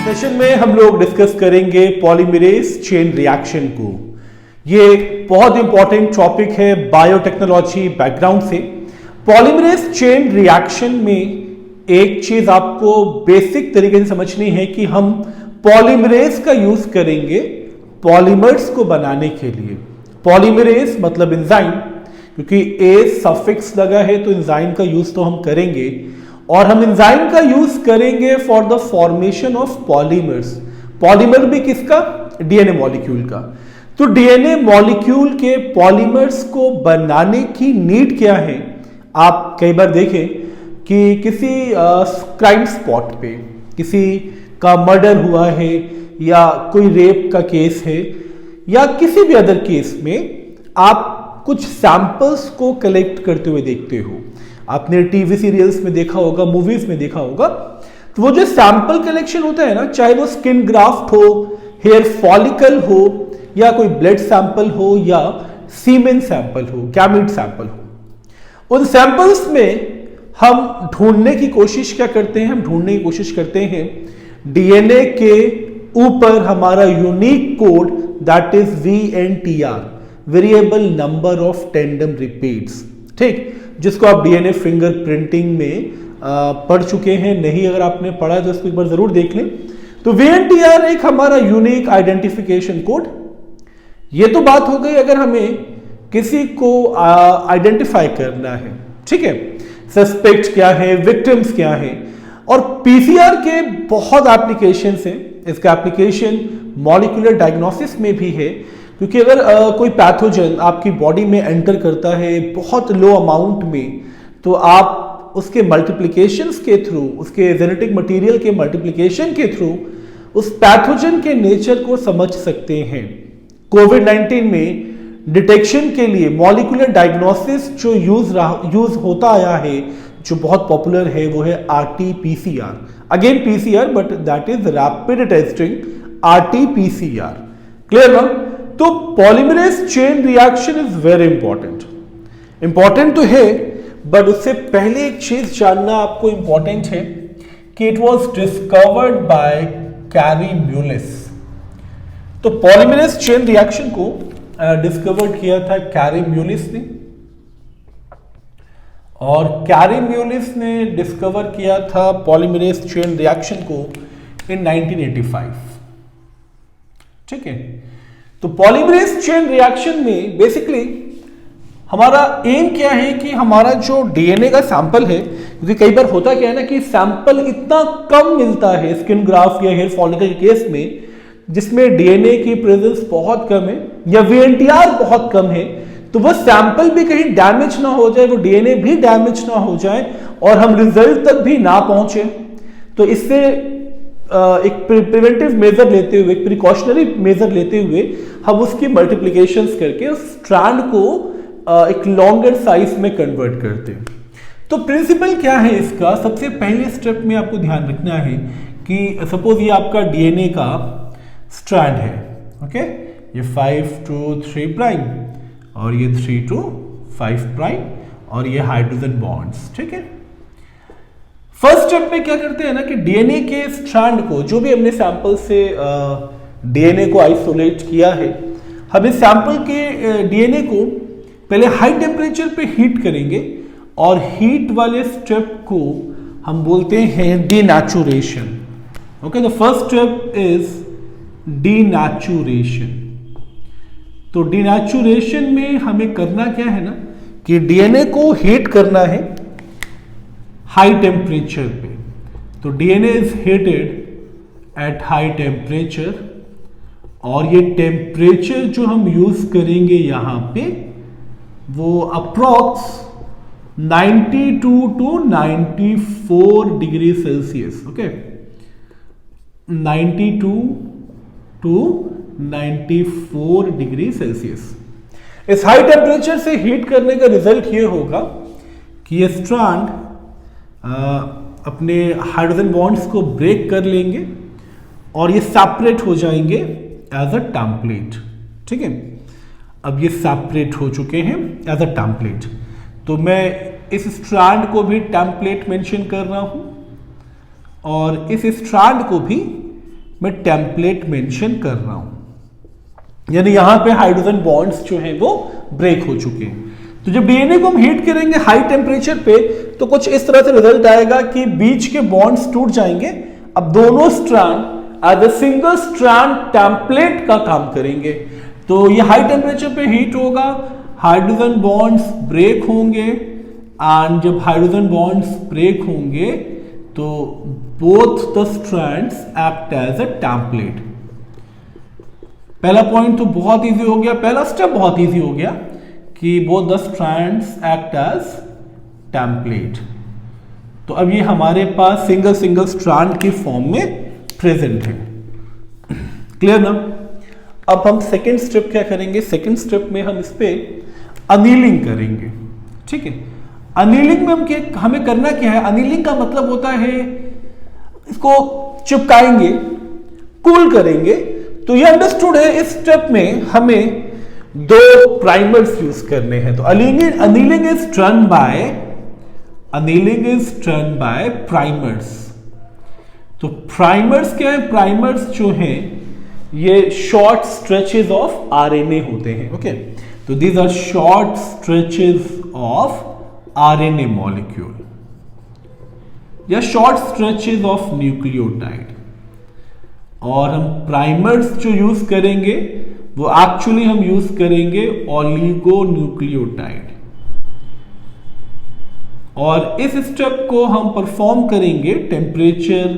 Session में हम लोग डिस्कस करेंगे पॉलीमरेज चेन रिएक्शन को। ये बहुत इंपॉर्टेंट टॉपिक है बायोटेक्नोलॉजी बैकग्राउंड से। पॉलीमरेज चेन रिएक्शन में एक चीज आपको बेसिक तरीके से समझनी है कि हम पॉलीमरेज का यूज करेंगे पॉलीमर्स को बनाने के लिए। पॉलीमरेज मतलब एंजाइम, क्योंकि ए सफिक्स लगा है तो एंजाइम का यूज तो हम करेंगे, और हम एंजाइम का यूज करेंगे for the formation of polymers. Polymer भी किसका? डीएनए मॉलिक्यूल का। तो डीएनए मॉलिक्यूल के पॉलीमर्स को बनाने की नीड क्या है? आप कई बार देखें कि किसी क्राइम स्पॉट पे किसी का मर्डर हुआ है या कोई रेप का केस है या किसी भी अदर केस में आप कुछ सैंपल्स को कलेक्ट करते हुए देखते हो। आपने टीवी सीरियल्स में देखा होगा, मूवीज में देखा होगा। तो वो जो सैंपल कलेक्शन होता है ना, चाहे वो स्किन ग्राफ्ट हो, हेयर फॉलिकल हो, या कोई ब्लड सैंपल हो, या सीमेन सैंपल हो, गैमेट सैंपल हो, उन सैंपल्स में हम ढूंढने की कोशिश क्या करते हैं? हम ढूंढने की कोशिश करते हैं डीएनए के ऊपर हमारा unique code, that is VNTR, variable number of tandem repeats. ठीक, जिसको आप डीएनए फिंगरप्रिंटिंग में पढ़ चुके हैं। नहीं, अगर आपने पढ़ा है तो इसको एक बार जरूर देख लें। तो VNTR एक हमारा यूनिक आइडेंटिफिकेशन कोड। ये तो बात हो गई अगर हमें किसी को आइडेंटिफाई करना है, ठीक है, सस्पेक्ट क्या है, विक्टिम्स क्या है। और पीसीआर के बहुत एप्लीकेशंस हैं। इसका एप्लीकेशन मॉलिक्यूलर डायग्नोसिस में भी है, क्योंकि अगर कोई पैथोजन आपकी बॉडी में एंटर करता है बहुत लो अमाउंट में, तो आप उसके मल्टीप्लिकेशंस के थ्रू, उसके जेनेटिक मटेरियल के मल्टीप्लिकेशन के थ्रू उस पैथोजन के नेचर को समझ सकते हैं। कोविड-19 में डिटेक्शन के लिए मॉलिक्यूलर डायग्नोसिस जो यूज होता आया है, जो बहुत पॉपुलर है, वो है RT-PCR। Again PCR, but that is rapid testing, RT-PCR। Clear ना? तो polymerase chain reaction is very important तो है, बट उससे पहले एक चीज जानना आपको इंपॉर्टेंट है कि it was discovered by carry Mullis. तो पॉलीमरेज चेन रिएक्शन को डिस्कवर्ड किया था कैरी म्यूलिस ने, और कैरी म्यूलिस ने डिस्कवर किया था पॉलीमरेज चेन रिएक्शन को इन 1985। ठीक है, तो पॉलीमरेज चेन रिएक्शन में बेसिकली हमारा एम क्या है कि हमारा जो डीएनए का सैंपल है, क्योंकि कई बार होता क्या है ना कि सैंपल इतना कम मिलता है स्किन ग्राफ्ट या हेयर फॉलिकल के केस में, जिसमें डीएनए की प्रेजेंस बहुत कम है या VNTR बहुत कम है, तो वो सैंपल भी कहीं डैमेज ना हो जाए, वो डीएनए भी डैमेज ना हो जाए और हम रिजल्ट तक भी ना पहुंचे। तो इससे एक प्रिवेंटिव मेजर लेते हुए, एक प्रिकॉशनरी मेजर लेते हुए हम उसकी मल्टीप्लिकेशंस करके उस स्ट्रैंड को एक लॉन्गर साइज में कन्वर्ट करते हैं। तो प्रिंसिपल क्या है इसका? सबसे पहले स्टेप में आपको ध्यान रखना है कि सपोज ये आपका डीएनए का स्ट्रैंड है, ओके, ये 5 to 3 प्राइम और ये 3 to 5 प्राइम और ये हाइड्रोजन बॉन्ड्स। ठीक है, फर्स्ट स्टेप में क्या करते हैं ना कि डीएनए के स्ट्रैंड को, जो भी हमने सैंपल से डीएनए को आइसोलेट किया है, हम इस सैंपल के डीएनए को पहले हाई टेम्परेचर पे हीट करेंगे, और हीट वाले स्टेप को हम बोलते हैं denaturation. Okay, the first step is denaturation. तो डीनेचुरेशन में हमें करना क्या है ना कि डीएनए को हीट करना है हाई टेम्परेचर पे। तो DNA is heated at high temperature, और ये टेम्परेचर जो हम यूज करेंगे यहां पे वो approx 92 to 94 degree Celsius. Okay, 92 to 94 degree Celsius. इस हाई टेम्परेचर से हीट करने का रिजल्ट ये होगा कि ये स्ट्रैंड अपने हाइड्रोजन बॉन्ड्स को ब्रेक कर लेंगे और ये सेपरेट हो जाएंगे एज अ टेम्पलेट। ठीक है, अब ये सेपरेट हो चुके हैं एज अ टेम्पलेट, तो मैं इस स्ट्रैंड को भी टेम्पलेट मेंशन कर रहा हूं और इस स्ट्रैंड को भी मैं टेम्पलेट मेंशन कर रहा हूं, यानी यहां पे हाइड्रोजन बॉन्ड्स जो हैं वो ब्रेक हो चुके हैं। तो जब डीएनए को हम हीट करेंगे हाई टेम्परेचर पे तो कुछ इस तरह से रिजल्ट आएगा कि बीच के बॉन्ड्स टूट जाएंगे। अब दोनों strand as a single strand template का काम करेंगे। तो ये हाई टेम्परेचर पे हीट होगा, हाइड्रोजन बॉन्ड्स ब्रेक होंगे, एंड जब हाइड्रोजन बॉन्ड्स ब्रेक होंगे तो both the strands act as a template. पहला पॉइंट तो बहुत इजी हो गया, पहला स्टेप बहुत इजी हो गया कि both the strands act as template. तो अब ये हमारे पास सिंगल सिंगल स्ट्रैंड की फॉर्म में प्रेजेंट है। क्लियर ना? अब हम सेकेंड स्टेप क्या करेंगे? सेकेंड स्टेप में हम इस पे अनीलिंग करेंगे। ठीक है, अनीलिंग में हमें करना क्या है? अनीलिंग का मतलब होता है इसको चिपकाएंगे, कूल करेंगे। तो ये अंडरस्टूड है। इस स्टेप में हमें दो प्राइमर्स यूज करने हैं। तो annealing is done by primers. तो प्राइमर्स क्या है? प्राइमर्स जो हैं ये शॉर्ट स्ट्रेचेस ऑफ आरएनए होते हैं। ओके, तो these are short stretches of RNA molecule या शॉर्ट स्ट्रेचेस ऑफ न्यूक्लियोटाइड। और हम प्राइमर्स जो यूज करेंगे वो एक्चुअली हम यूज करेंगे ओलिगोन्यूक्लियोटाइड। और इस स्टेप को हम परफॉर्म करेंगे टेम्परेचर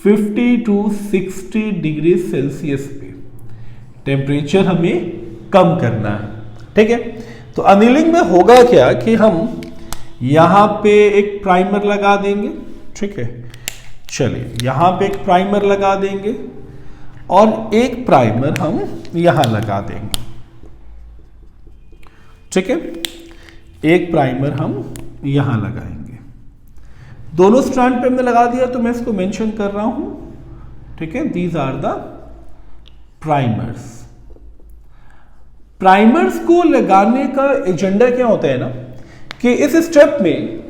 50 to 60 डिग्री सेल्सियस पे। टेम्परेचर हमें कम करना है। ठीक है, तो अनीलिंग में होगा क्या कि हम यहां पे एक प्राइमर लगा देंगे। ठीक है, चलिए यहां पे एक प्राइमर लगा देंगे और एक प्राइमर हम यहां लगा देंगे। ठीक है, एक प्राइमर हम यहां लगाएंगे। दोनों स्ट्रैंड पे हमने लगा दिया तो मैं इसको मेंशन कर रहा हूं। ठीक है, these are the primers. Primers को लगाने का एजेंडा क्या होता है ना कि इस स्टेप में,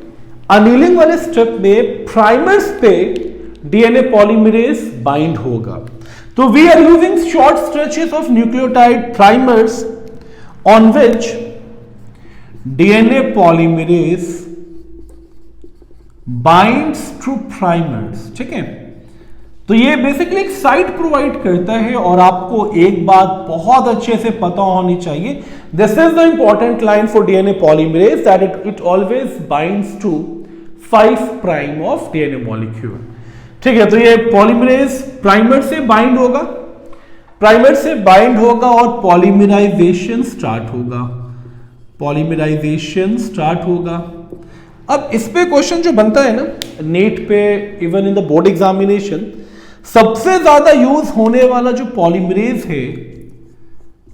अनीलिंग वाले स्टेप में प्राइमर्स पे डीएनए पॉलीमरेज बाइंड होगा। तो we are using short stretches of nucleotide primers on which DNA polymerase binds to primers. ठीक है, तो ये बेसिकली एक साइट प्रोवाइड करता है। और आपको एक बात बहुत अच्छे से पता होनी चाहिए, this is the important line for DNA polymerase, that it always binds to 5 prime of DNA molecule. ठीक है, तो ये पॉलीमरेज प्राइमर से बाइंड होगा, प्राइमर से बाइंड होगा और पॉलीमराइजेशन स्टार्ट होगा। पॉलीमराइजेशन स्टार्ट होगा। अब इस पे क्वेश्चन जो बनता है ना नेट पे, even in the board examination, सबसे ज्यादा यूज होने वाला जो पॉलीमरेज है,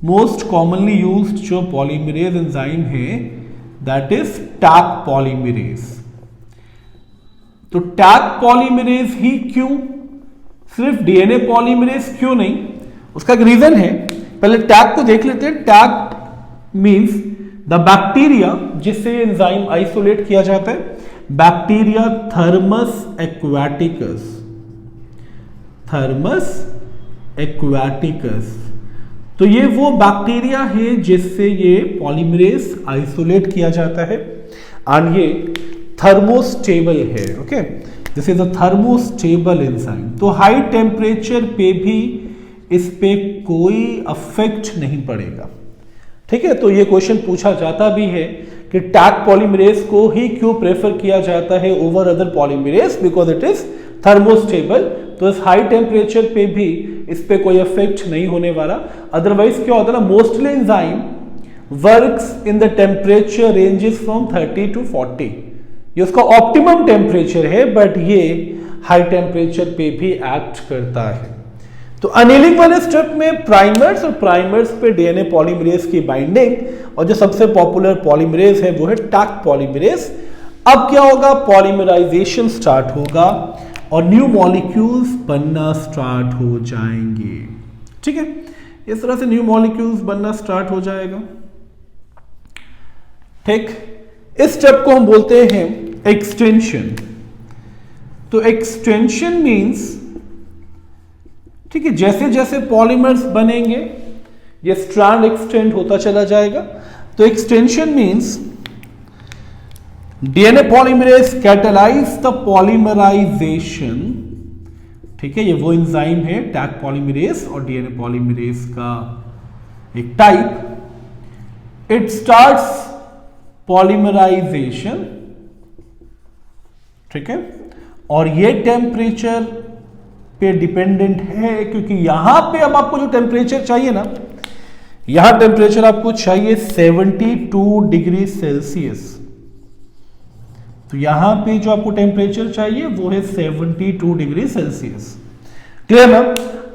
मोस्ट कॉमनली यूज्ड जो पॉलीमरेज एंजाइम है, दैट इज टैक पॉलीमरेज। तो टैक पॉलीमरेज ही क्यों? सिर्फ डीएनए पॉलीमरेज क्यों नहीं? उसका एक रीजन है। पहले टैक को देख लेते हैं। टैक मींस द बैक्टीरिया जिससे एंजाइम आइसोलेट किया जाता है, bacteria thermos aquaticus. Thermos aquaticus, तो ये वो बैक्टीरिया है जिससे ये पॉलीमरेज आइसोलेट किया जाता है एंड ये थर्मोस्टेबल है। Okay, this is a thermostable enzyme. तो हाई टेम्परेचर पे भी इस पे कोई अफेक्ट नहीं पड़ेगा। ठीक है, तो ये क्वेश्चन पूछा जाता भी है कि टैक पॉलीमरेज को ही क्यों प्रेफर किया जाता है over other polymerase, because it is thermostable. तो इस हाई टेम्परेचर पे भी इस पे कोई इफेक्ट नहीं होने वाला। अदरवाइज क्या होता है ना, mostly enzyme works in the temperature ranges from 30 to 40। ये उसका ऑप्टिमम टेम्परेचर है, बट ये हाई टेम्परेचर पे भी एक्ट करता है। तो अनीलिंग वाले स्टेप में प्राइमर्स और प्राइमर्स पे डीएनए पॉलीमरेज की बाइंडिंग, और जो सबसे पॉपुलर पॉलीमरेज है वो है टैक पॉलीमरेज। अब क्या होगा? पॉलीमराइजेशन स्टार्ट होगा और न्यू मॉलिक्यूल्स बनना स्टार्ट हो जाएंगे। ठीक है, इस तरह से न्यू मॉलिक्यूल्स बनना स्टार्ट हो जाएगा। ठीक, इस स्टेप को हम बोलते हैं एक्सटेंशन। तो एक्सटेंशन मींस ठीक है, जैसे जैसे पॉलीमर्स बनेंगे ये स्ट्रैंड एक्सटेंड होता चला जाएगा। तो extension means DNA polymerase catalyze the polymerization. ठीक है, ये वो एंजाइम है टैग पॉलीमरेज और डीएनए पॉलीमरेज का एक टाइप। इट स्टार्ट्स पॉलीमराइजेशन, ठीक है, और ये टेम्परेचर पे डिपेंडेंट है, क्योंकि यहां पे अब आपको जो टेम्परेचर चाहिए ना, यहां टेम्परेचर आपको चाहिए 72 डिग्री सेल्सियस। तो यहां पे जो आपको टेम्परेचर चाहिए वो है 72 डिग्री सेल्सियस। क्लियर ना?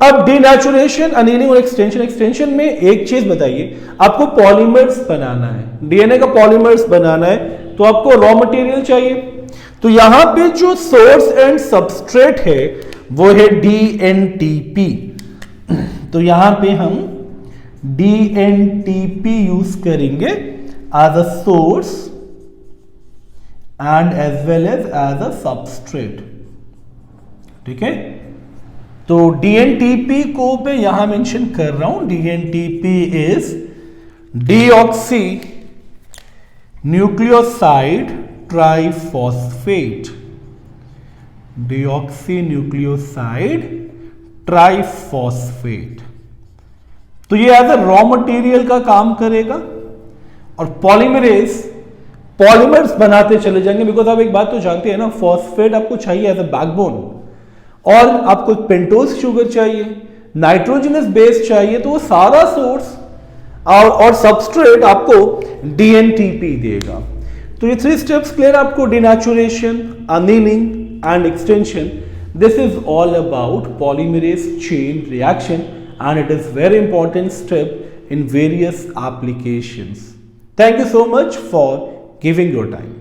अब डीनेचुरेशन, अनीलिंग और एक्सटेंशन। एक्सटेंशन में एक चीज बताइए, आपको पॉलीमर्स बनाना है, डीएनए का पॉलीमर्स बनाना है, तो आपको रॉ मटेरियल चाहिए। तो यहां पे जो सोर्स एंड सबस्ट्रेट है वो है डीएनटीपी। तो यहां पे हम डीएनटीपी यूज करेंगे as a source and as well as a substrate. ठीक है, तो डीएनटीपी को मैं यहां मेंशन कर रहा हूं। DNTP is deoxy nucleoside triphosphate. Deoxy nucleoside triphosphate. तो ये एज अ रॉ मटेरियल का काम करेगा और पॉलीमरेज पॉलीमर्स बनाते चले जाएंगे। बिकॉज आप एक बात तो जानते हैं ना, फॉस्फेट आपको चाहिए एज अ बैकबोन, और आपको पेंटोज शुगर चाहिए, नाइट्रोजनस बेस चाहिए, तो वो सारा सोर्स और सबस्ट्रेट आपको डीएनटीपी देगा। तो ये 3 स्टेप्स क्लियर आपको, denaturation, annealing and extension. This is all about polymerase chain reaction and it is very important step in various applications. Thank you so much for giving your time.